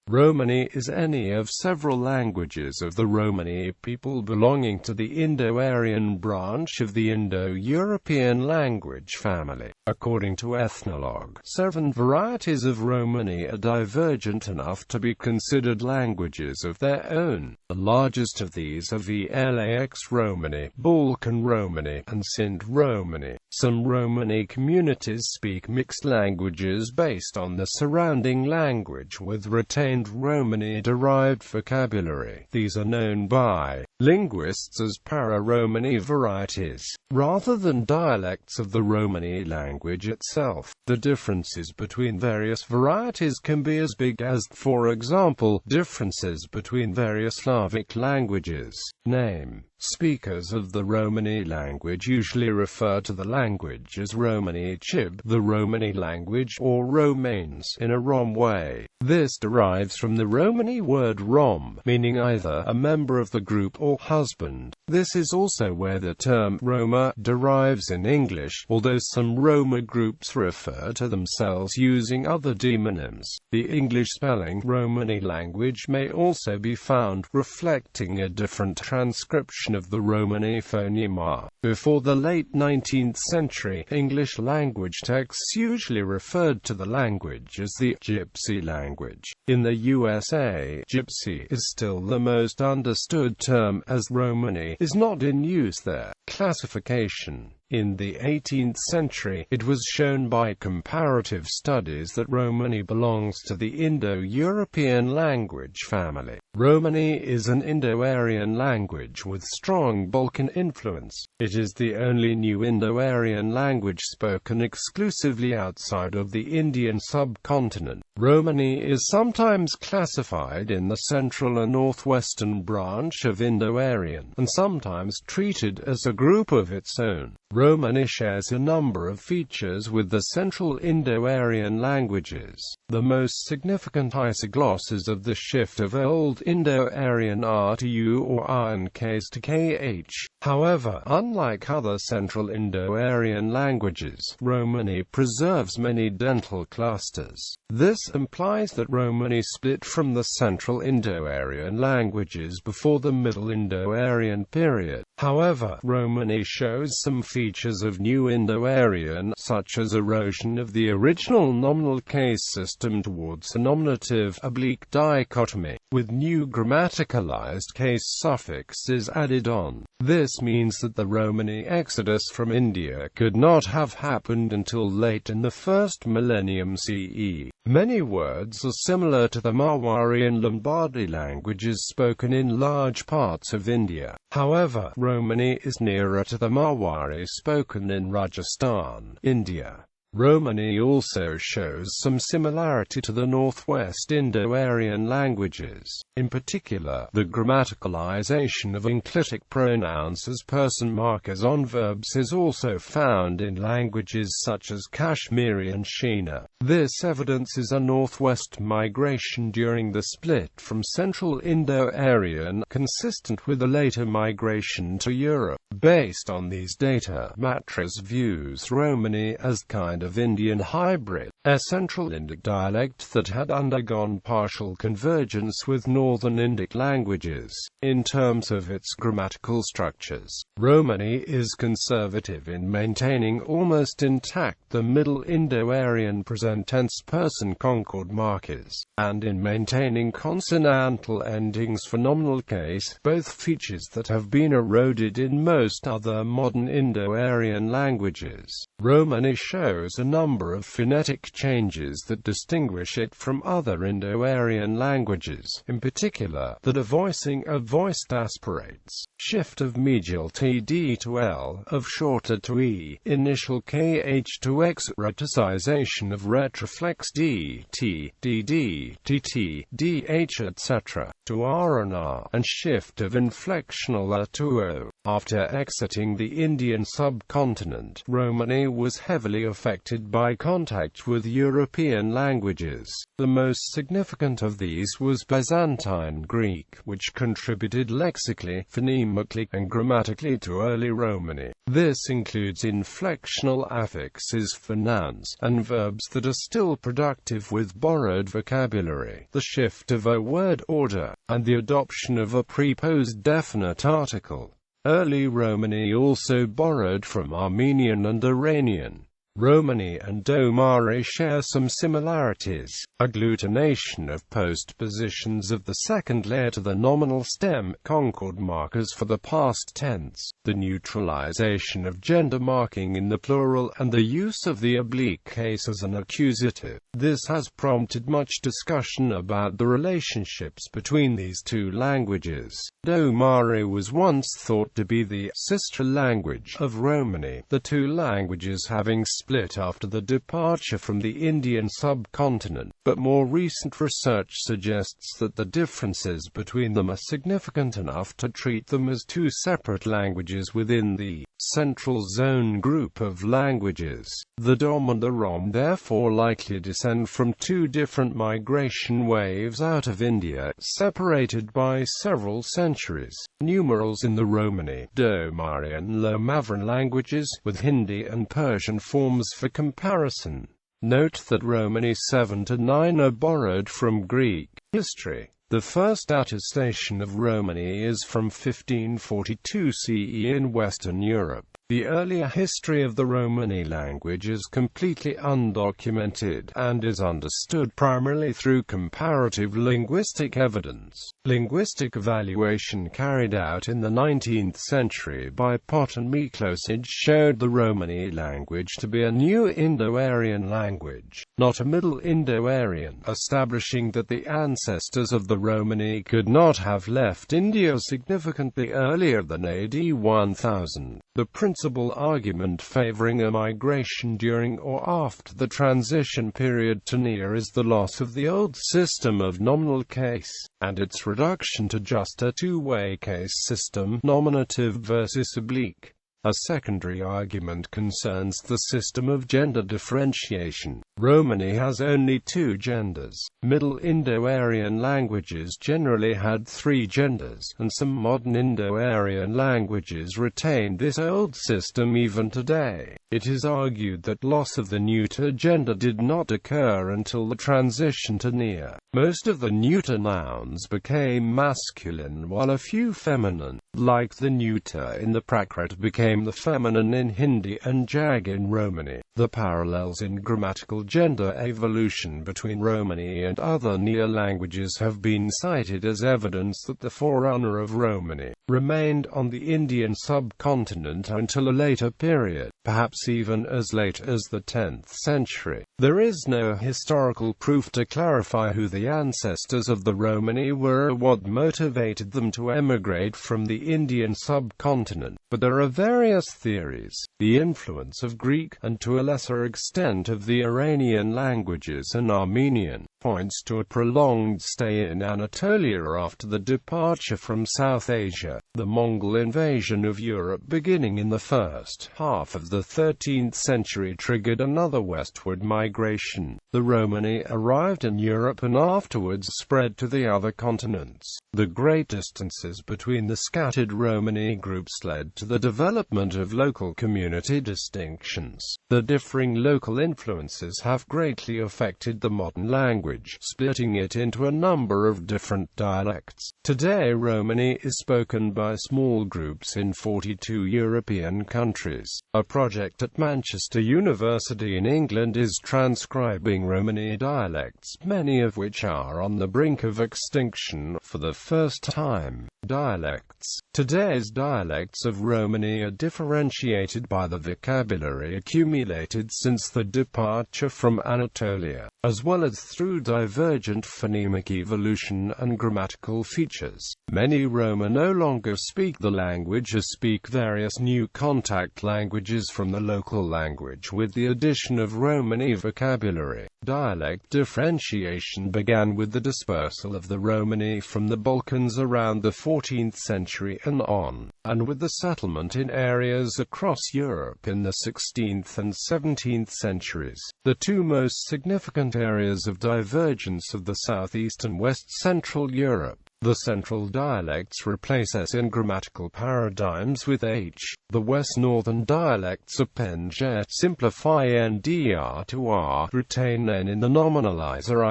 Romani is any of several languages of the Romani people belonging to the Indo-Aryan branch of the Indo-European language family. According to Ethnologue, 7 varieties of Romani are divergent enough to be considered languages of their own. The largest of these are Vlax Romani, Balkan Romani, and Sinte Romani. Some Romani communities speak mixed languages based on the surrounding language with retained Romani-derived vocabulary. These are known by linguists as Para-Romani varieties, rather than dialects of the Romani language itself. The differences between various varieties can be as big as, for example, differences between various Slavic languages. Name. Speakers of the Romani language usually refer to the language as Romani Chib, the Romani language, or Romanes, in a Rom way. This derives from the Romani word Rom, meaning either a member of the group or husband. This is also where the term Roma derives in English, although some Roma groups refer to themselves using other demonyms. The English spelling Romani language may also be found, reflecting a different transcription of the Romani phoneme. Before the late 19th century, English language texts usually referred to the language as the Gypsy language. In the USA, Gypsy is still the most understood term, as Romani is not in use there. Classification. In the 18th century, it was shown by comparative studies that Romani belongs to the Indo-European language family. Romani is an Indo-Aryan language with strong Balkan influence. It is the only new Indo-Aryan language spoken exclusively outside of the Indian subcontinent. Romani is sometimes classified in the central and northwestern branch of Indo-Aryan, and sometimes treated as a group of its own. Romani shares a number of features with the Central Indo-Aryan languages. The most significant isoglosses of the shift of Old Indo-Aryan R to U or R and Ks to KH. However, unlike other Central Indo-Aryan languages, Romani preserves many dental clusters. This implies that Romani split from the Central Indo-Aryan languages before the Middle Indo-Aryan period. However, Romani shows some features of New Indo-Aryan, such as erosion of the original nominal case system towards a nominative oblique dichotomy, with new grammaticalized case suffixes added on. This means that the Romani exodus from India could not have happened until late in the first millennium CE. Many words are similar to the Marwari and Lombardy languages spoken in large parts of India. However, Romani is nearer to the Marwari spoken in Rajasthan, India. Romani also shows some similarity to the Northwest Indo-Aryan languages. In particular, the grammaticalization of enclitic pronouns as person markers on verbs is also found in languages such as Kashmiri and Shina. This evidences a northwest migration during the split from Central Indo-Aryan, consistent with a later migration to Europe. Based on these data, Matras views Romani as kind of Indian hybrid, a Central Indic dialect that had undergone partial convergence with Northern Indic languages. In terms of its grammatical structures, Romani is conservative in maintaining almost intact the Middle Indo-Aryan present tense person concord markers, and in maintaining consonantal endings for nominal case, both features that have been eroded in most other modern Indo-Aryan languages. Romani shows a number of phonetic changes that distinguish it from other Indo-Aryan languages, in particular, the devoicing of voiced aspirates, shift of medial TD to L, of shorter to E, initial KH to X, reticization of retroflex D, T, DD, TT, DH etc., to R and R, and shift of inflectional A to O. After exiting the Indian subcontinent, Romani was heavily affected affected by contact with European languages. The most significant of these was Byzantine Greek, which contributed lexically, phonemically, and grammatically to early Romani. This includes inflectional affixes for nouns, and verbs that are still productive with borrowed vocabulary, the shift of a word order, and the adoption of a preposed definite article. Early Romani also borrowed from Armenian and Iranian. Romani and Domari share some similarities: agglutination of postpositions of the second layer to the nominal stem, concord markers for the past tense, the neutralization of gender marking in the plural, and the use of the oblique case as an accusative. This has prompted much discussion about the relationships between these two languages. Domari was once thought to be the sister language of Romani, the two languages having split after the departure from the Indian subcontinent, but more recent research suggests that the differences between them are significant enough to treat them as two separate languages within the Central Zone group of languages. The Dom and the Rom therefore likely descend from two different migration waves out of India, separated by several centuries. Numerals in the Romani, Domari and Low-Mavran languages, with Hindi and Persian forms for comparison. Note that Romani 7 to 9 are borrowed from Greek. History. The first attestation of Romani is from 1542 CE in Western Europe. The earlier history of the Romani language is completely undocumented, and is understood primarily through comparative linguistic evidence. Linguistic evaluation carried out in the 19th century by Pott and Miklosic showed the Romani language to be a new Indo-Aryan language, not a Middle Indo-Aryan, establishing that the ancestors of the Romani could not have left India significantly earlier than AD 1000. The principal argument favoring a migration during or after the transition period to near is the loss of the old system of nominal case, and its reduction to just a two-way case system, nominative versus oblique. A secondary argument concerns the system of gender differentiation. Romani has only two genders. Middle Indo-Aryan languages generally had three genders, and some modern Indo-Aryan languages retain this old system even today. It is argued that loss of the neuter gender did not occur until the transition to near. Most of the neuter nouns became masculine while a few feminine, like the neuter in the Prakrit, became the feminine in Hindi and Jag in Romani. The parallels in grammatical gender evolution between Romani and other near languages have been cited as evidence that the forerunner of Romani remained on the Indian subcontinent until a later period, perhaps even as late as the 10th century. There is no historical proof to clarify who the ancestors of the Romani were or what motivated them to emigrate from the Indian subcontinent, but there are various theories. The influence of Greek, and to a lesser extent of the Iranian languages and Armenian, points to a prolonged stay in Anatolia after the departure from South Asia. The Mongol invasion of Europe beginning in the first half of the 13th century triggered another westward migration. The Romani arrived in Europe and afterwards spread to the other continents. The great distances between the scattered Romani groups led to the development of local community distinctions. The differing local influences have greatly affected the modern language, splitting it into a number of different dialects. Today Romani is spoken by small groups in 42 European countries. A project at Manchester University in England is transcribing Romani dialects, many of which are on the brink of extinction for the first time. Dialects. Today's dialects of Romani are differentiated by the vocabulary accumulated since the departure from Anatolia, as well as through divergent phonemic evolution and grammatical features. Many Roma no longer speak the language as speak various new contact languages from the local language with the addition of Romani vocabulary. Dialect differentiation began with the dispersal of the Romani from the Balkans around the 14th century and on, and with the settlement in areas across Europe in the 16th and 17th centuries. The two most significant areas of divergence of the southeast and west-central Europe. The central dialects replace S in grammatical paradigms with H. The west-northern dialects append J, simplify NDR to R, retain N in the nominalizer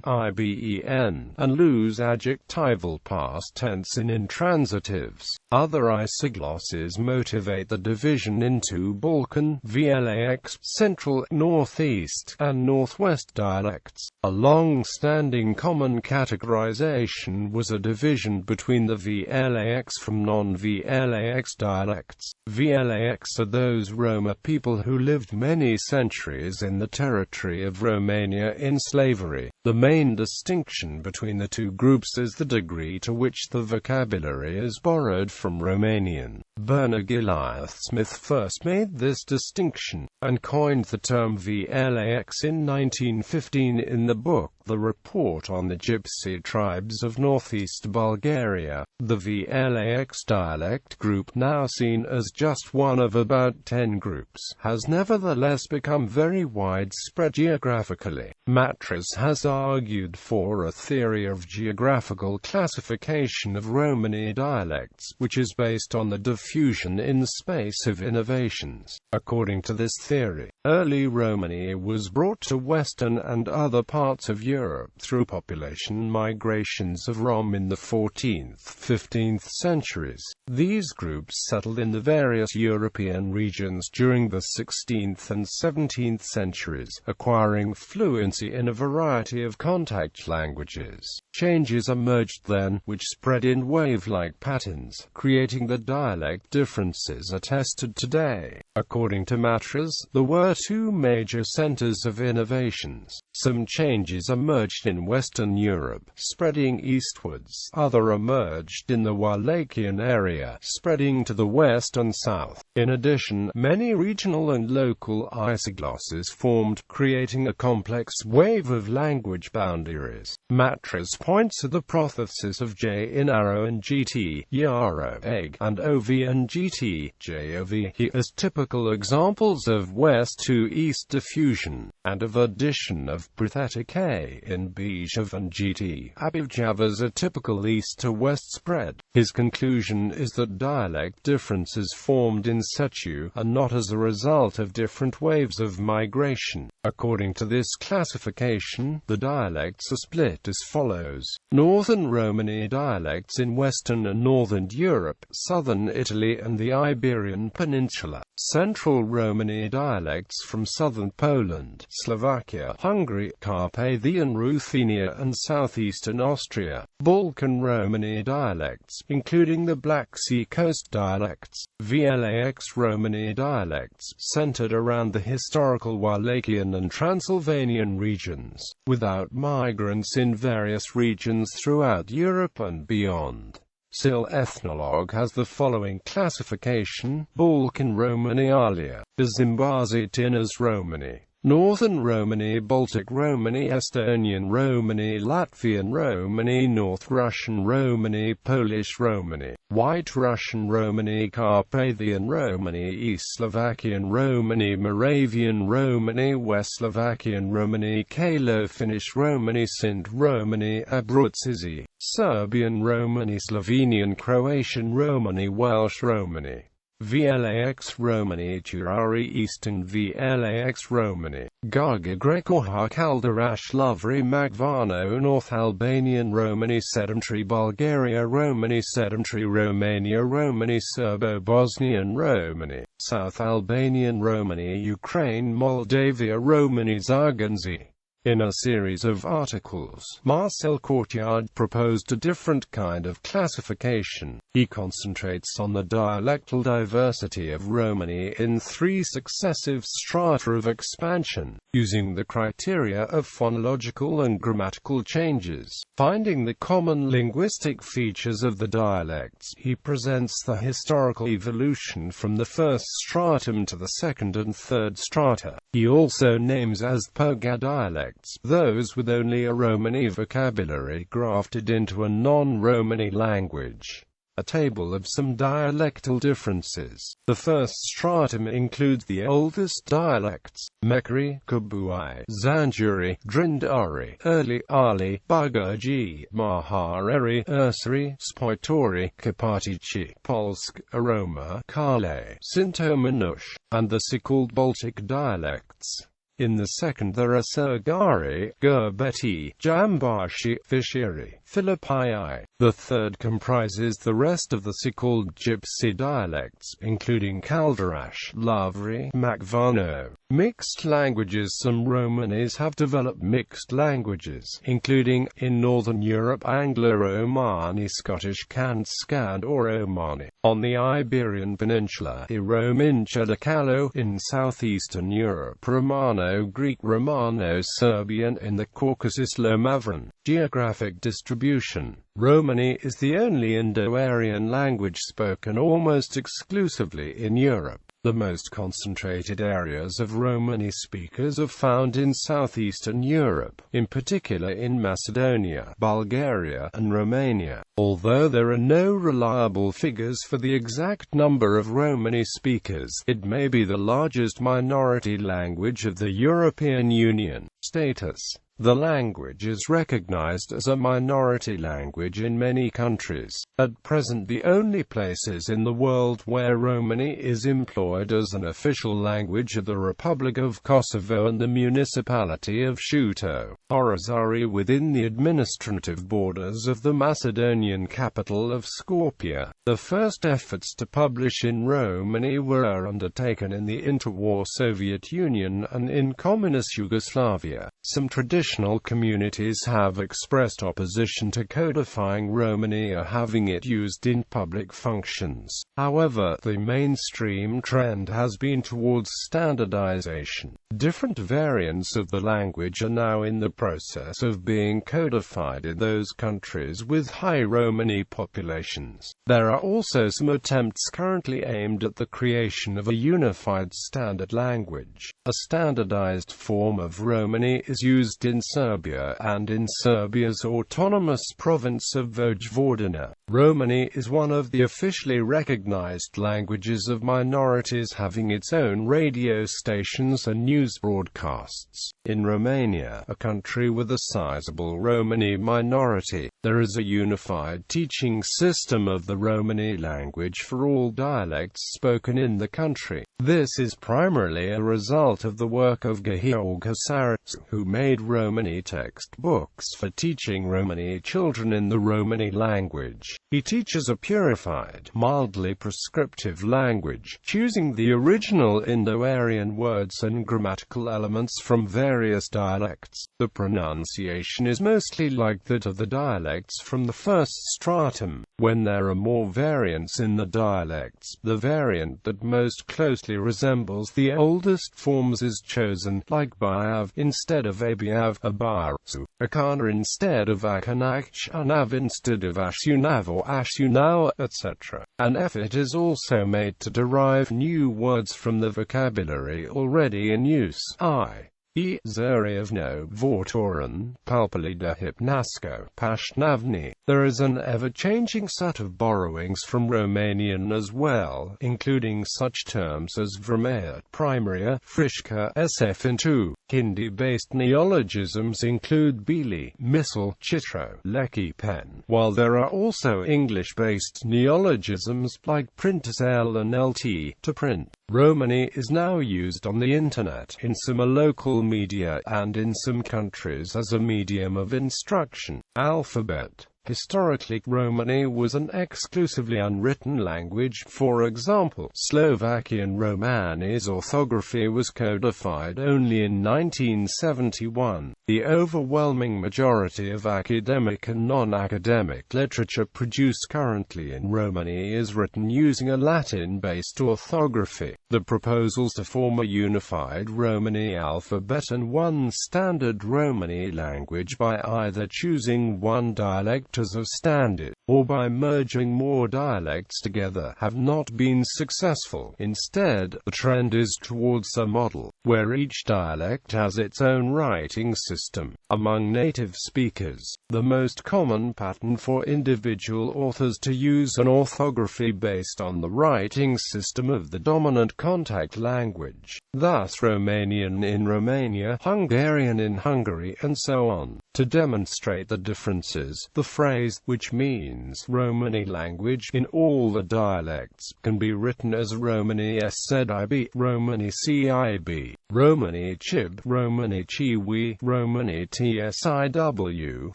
IBEN, and lose adjectival past tense in intransitives. Other isoglosses motivate the division into Balkan, Vlax, Central, Northeast, and Northwest dialects. A long-standing common categorization was a division between the Vlax from non-Vlax dialects. Vlax are those Roma people who lived many centuries in the territory of Romania in slavery. The main distinction between the two groups is the degree to which the vocabulary is borrowed from Romanian. Bernard Goliath Smith first made this distinction, and coined the term Vlax in 1915 in the book The Report on the Gypsy Tribes of Northeast Bulgaria. The Vlax dialect group, now seen as just one of about 10 groups, has nevertheless become very widespread geographically. Matras has argued for a theory of geographical classification of Romani dialects, which is based on the diffusion in space of innovations. According to this theory, early Romani was brought to Western and other parts of Europe through population migrations of Rom in the 14th, 15th centuries. These groups settled in the various European regions during the 16th and 17th centuries, acquiring fluency in a variety of contact languages. Changes emerged then, which spread in wave-like patterns, creating the dialect differences attested today. According to Matras, there were two major centers of innovations. Some changes emerged in Western Europe, spreading eastwards. Other emerged in the Wallachian area, spreading to the west and south. In addition, many regional and local isoglosses formed, creating a complex wave of language boundaries. Matras points to the prothesis of J in arrow and GT, yarrow, egg, and OV and GT, JOV, as typical examples of west to east diffusion, and of addition of prothetic A in Bijav and GT, Abivjav as a typical east to west spread. His conclusion is that dialect differences formed in situ, and not as a result of different waves of migration. According to this classification, the dialects are split as follows. Northern Romani dialects in Western and Northern Europe, Southern Italy and the Iberian Peninsula. Central Romani dialects from Southern Poland, Slovakia, Hungary, Carpathian Ruthenia and Southeastern Austria. Balkan Romani dialects, including the Black Sea coast dialects. Vlax Romani dialects, centered around the historical Wallachian and Transylvanian regions, without migrants in various regions throughout Europe and beyond. Still, Ethnologue has the following classification: Balkan Romani Alia, Bizimbazi-Tinas Romani, Northern Romani, Baltic Romani, Estonian Romani, Latvian Romani, North Russian Romani, Polish Romani, White Russian Romani, Carpathian Romani, East Slovakian Romani, Moravian Romani, West Slovakian Romani, Kalo-Finnish Romani, Sinte Romani, Abruzzese, Serbian Romani, Slovenian Croatian Romani, Welsh Romani, Vlax Romani, Turari Eastern Vlax Romani, Gaga Greco Kalderash Lovri Magvano, North Albanian Romani, Sedentary Bulgaria Romani, Sedentary Romania Romani, Serbo-Bosnian Romani, South Albanian Romani, Ukraine Moldavia Romani, Zarganzi. In a series of articles, Marcel Courtiard proposed a different kind of classification. He concentrates on the dialectal diversity of Romani in three successive strata of expansion. using the criteria of phonological and grammatical changes. Finding the common linguistic features of the dialects, he presents the historical evolution from the first stratum to the second and third strata. He also names as Perga dialects those with only a Romani vocabulary grafted into a non-Romani language. A table of some dialectal differences. The first stratum includes the oldest dialects: Mekri, Kabuai, Zanjuri, Drindari, Early Ali, Bagaji, Mahareri, Ursari, Spoitori, Kapatici, Polsk, Aroma, Kale, Sintomanush, and the so-called Baltic dialects. In the second there are Sergari, Gurbeti, Jambashi, Fishiri, Philippi. The third comprises the rest of the so-called Gypsy dialects, including Kalderash, Lavri, Makvano. Mixed languages. Some Romanis have developed mixed languages, including, in Northern Europe, Anglo-Romani, Scottish Cant Scand or Romani. On the Iberian Peninsula, Romano-Celticalo. In southeastern Europe, Romano-Greek, Romano-Serbian. In the Caucasus, Lomavran. Geographic distribution. Romani is the only Indo-Aryan language spoken almost exclusively in Europe. The most concentrated areas of Romani speakers are found in southeastern Europe, in particular in Macedonia, Bulgaria, and Romania. Although there are no reliable figures for the exact number of Romani speakers, it may be the largest minority language of the European Union. Status: the language is recognized as a minority language in many countries. At present, the only places in the world where Romani is employed as an official language are the Republic of Kosovo and the municipality of Shuto, Orazari, within the administrative borders of the Macedonian capital of Skopje. The first efforts to publish in Romani were undertaken in the interwar Soviet Union and in communist Yugoslavia. Some traditional communities have expressed opposition to codifying Romani or having it used in public functions. However, the mainstream trend has been towards standardization. Different variants of the language are now in the process of being codified in those countries with high Romani populations. There are also some attempts currently aimed at the creation of a unified standard language. A standardized form of Romani is used in Serbia and in Serbia's autonomous province of Vojvodina. Romani is one of the officially recognized languages of minorities, having its own radio stations and news broadcasts. In Romania, a country with a sizable Romani minority, there is a unified teaching system of the Romani language for all dialects spoken in the country. This is primarily a result of the work of Gheorghe Sarațu, who made Romani textbooks for teaching Romani children in the Romani language. He teaches a purified, mildly prescriptive language, choosing the original Indo-Aryan words and grammatical elements from various dialects. The pronunciation is mostly like that of the dialects from the first stratum. When there are more variants in the dialects, the variant that most closely resembles the oldest forms is chosen, like Bayav instead of Abiav, Abarsu, Akana instead of Akanak, Shanav instead of Ashunav or Ashunau, etc. An effort is also made to derive new words from the vocabulary already in use, i.e. Zariavno, Vortoran, Palpalida Hypnasko, Pashnavni. There is an ever-changing set of borrowings from Romanian as well, including such terms as Vremea, Primaria, Frishka, SF2. Hindi-based neologisms include Bili, Missile, Chitro, Leki Pen, while there are also English-based neologisms like Printasel and LT, to print. Romani is now used on the Internet, in some local media, and in some countries as a medium of instruction. Alphabet Historically, Romani was an exclusively unwritten language. For example, Slovakian Romani's orthography was codified only in 1971. The overwhelming majority of academic and non-academic literature produced currently in Romani is written using a Latin-based orthography. The proposals to form a unified Romani alphabet and one standard Romani language by either choosing one dialect as a standard, or by merging more dialects together, have not been successful. Instead, the trend is towards a model where each dialect has its own writing system. Among native speakers, the most common pattern for individual authors to use an orthography based on the writing system of the dominant contact language, thus Romanian in Romania, Hungarian in Hungary, and so on. To demonstrate the differences, the phrase, which means Romani language, in all the dialects, can be written as Romani SZIB, Romani CIB, Romani Chib, Romani Chiwi, Romani TSIW,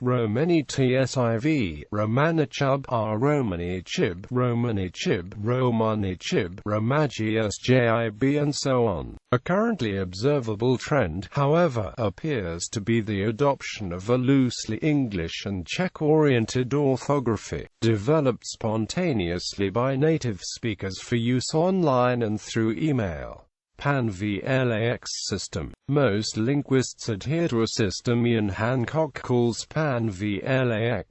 Romani TSIV, Romani Chub, Romani Chib, Romani Chib, Romani Chib, Romaji SJIB, and so on. A currently observable trend, however, appears to be the adoption of a loosely English and Czech-oriented orthography, developed spontaneously by native speakers for use online and through email. Pan-Vlax system. Most linguists adhere to a system Ian Hancock calls Pan-Vlax.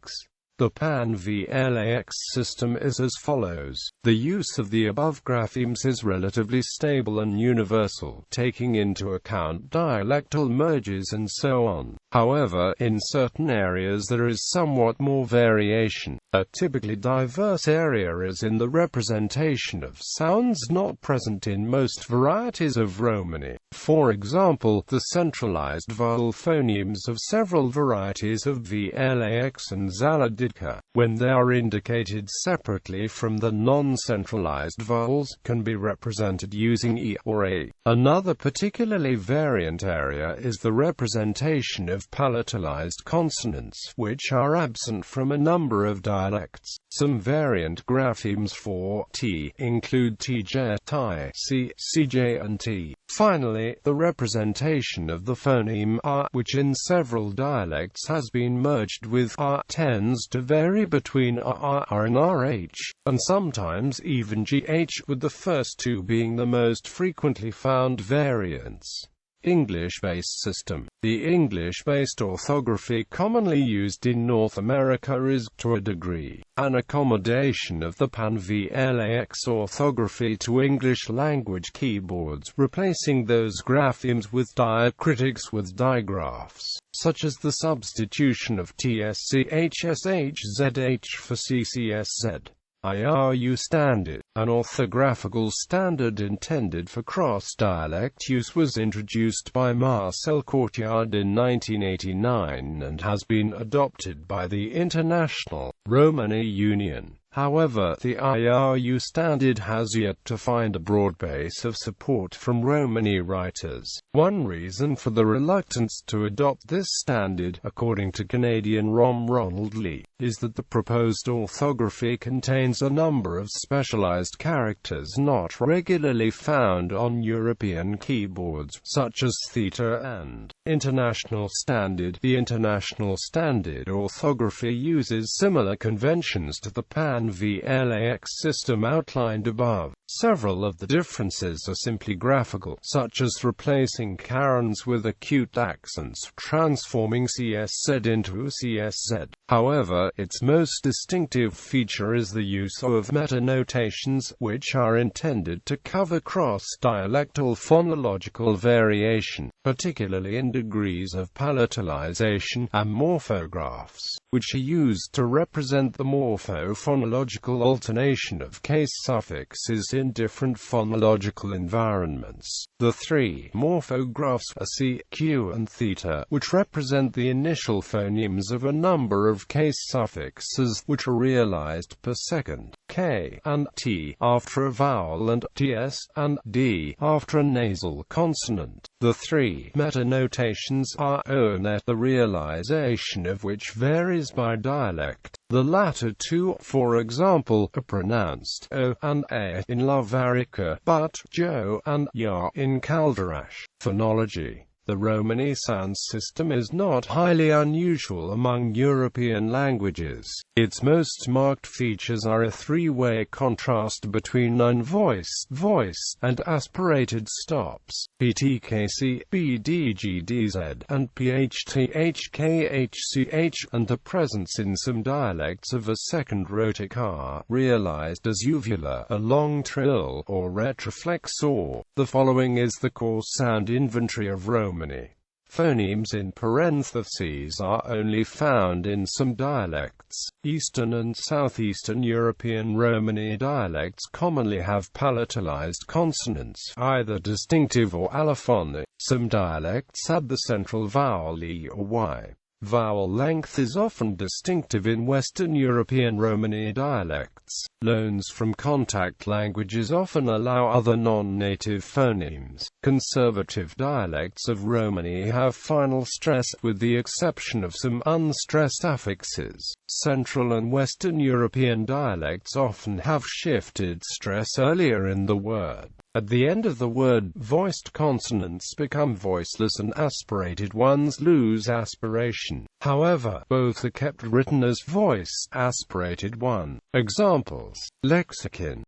The Pan-Vlax system is as follows. The use of the above graphemes is relatively stable and universal, taking into account dialectal merges and so on. However, in certain areas there is somewhat more variation. A typically diverse area is in the representation of sounds not present in most varieties of Romani. For example, the centralized vowel phonemes of several varieties of Vlax and Zaladidka, when they are indicated separately from the non-centralized vowels, can be represented using E or A. Another particularly variant area is the representation of palatalized consonants, which are absent from a number of dialects. Some variant graphemes for T include TJ, TI, C, CJ and T. Finally, the representation of the phoneme R, which in several dialects has been merged with R, tends to vary between R and RH, and sometimes even GH, with the first two being the most frequently found variants. English-based system. The English-based orthography commonly used in North America is, to a degree, an accommodation of the Pan-Vlax orthography to English-language keyboards, replacing those graphemes with diacritics with digraphs, such as the substitution of TSCHSHZH for CCSZ. IRU standard, an orthographical standard intended for cross-dialect use, was introduced by Marcel Courtiard in 1989 and has been adopted by the International Romani Union. However, the IRU standard has yet to find a broad base of support from Romani writers. One reason for the reluctance to adopt this standard, according to Canadian Ronald Lee, is that the proposed orthography contains a number of specialized characters not regularly found on European keyboards, such as theta and international standard. The international standard orthography uses similar conventions to the Pan-Vlax system outlined above. Several of the differences are simply graphical, such as replacing Karens with acute accents, transforming CSZ into CSZ. However, its most distinctive feature is the use of meta-notations, which are intended to cover cross-dialectal phonological variation, particularly in degrees of palatalization, and morphographs, which are used to represent the morpho-phonological alternation of case suffixes in different phonological environments. The three morphographs are C, Q, and theta, which represent the initial phonemes of a number of case suffixes, which are realized per second. K and T after a vowel and TS and D after a nasal consonant. The three meta-notations are own.The, the realization of which varies by dialect. The latter two, for example, are pronounced O and A in Lavarica, but Jo and Ya in Calderash. Phonology. The Romani sound system is not highly unusual among European languages. Its most marked features are a three-way contrast between unvoiced voice and aspirated stops, ptkc, bdgdz, and phthkhch, and the presence in some dialects of a second rhotic R, realized as uvula, a long trill, or retroflexor. The following is the coarse sound inventory of Romani. Phonemes in parentheses are only found in some dialects. Eastern and Southeastern European Romani dialects commonly have palatalized consonants, either distinctive or allophonic. Some dialects add the central vowel E or Y. Vowel length is often distinctive in Western European Romani dialects. Loans from contact languages often allow other non-native phonemes. Conservative dialects of Romani have final stress, with the exception of some unstressed affixes. Central and Western European dialects often have shifted stress earlier in the word. At the end of the word, voiced consonants become voiceless and aspirated ones lose aspiration. However, both are kept written as voice, aspirated one. Examples: lexicon,